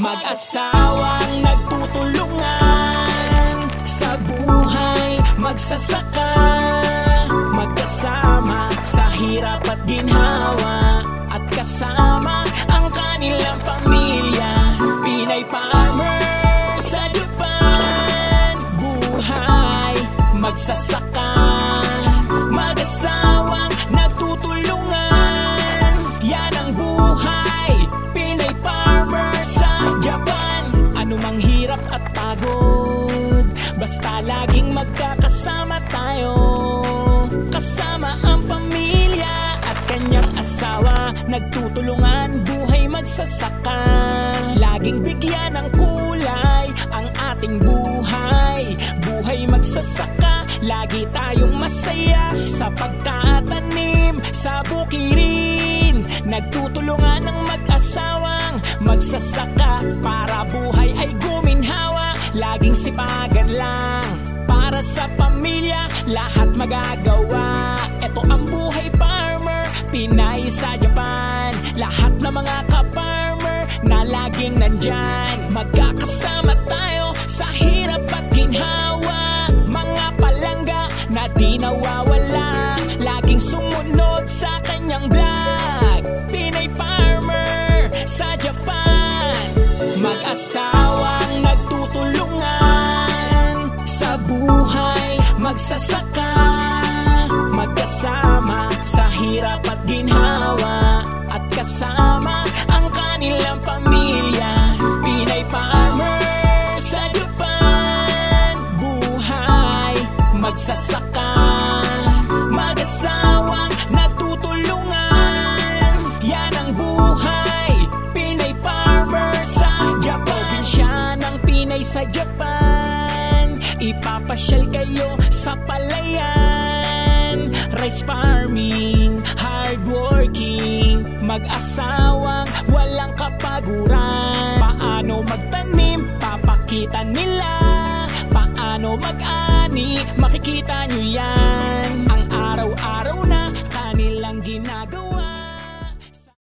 Mag-asawang nagtutulungan sa buhay, magsasaka, magkasama sa hirap at ginhawa, at kasama ang kanilang pamilya. Pinay farmer sa Japan, buhay, magsasaka, mag-asawang nagtutulungan. Yan ang buhay, Pinay farmer sa Japan. Anumang hirap at pagod, basta laging magkakasama tayo. Kasama ang pamilya at kanyang asawa, nagtutulungan, buhay magsasaka. Laging bigyan ng kulay ang ating buhay, buhay magsasaka. Lagi tayong masaya sa pagtatanim sa bukirin. Nagtutulungan ng mag-asawang magsasaka para buhay ay guminhawa. Laging sipagan lang para sa pamilya, lahat magagawa. Ito ang buhay farmer, Pinay sa Japan. Lahat ng mga ka-farmer na laging nandyan, magkakasama tayo sa hirap at ginhawa. Mga palangga na di nawawala, laging sumunod sa kanyang vlog. Pinay farmer sa Japan. Mag-asawang nagtutulungan sa buhay, magsasaka, magkasama sa hirap at ginhawa, at kasama ang kanilang pamilya. Pinay farmer sa Japan, buhay, magsasaka, mag-asawang nagtutulungan. Yan ang buhay, Pinay farmer sa Japan. Probinsya ng Pinay sa Japan, ipapasyal kayo sa palayan. Rice farming, hardworking, mag-asawang walang kapaguran. Paano magtanim, papakita nila. Paano mag-ani, makikita nyo yan.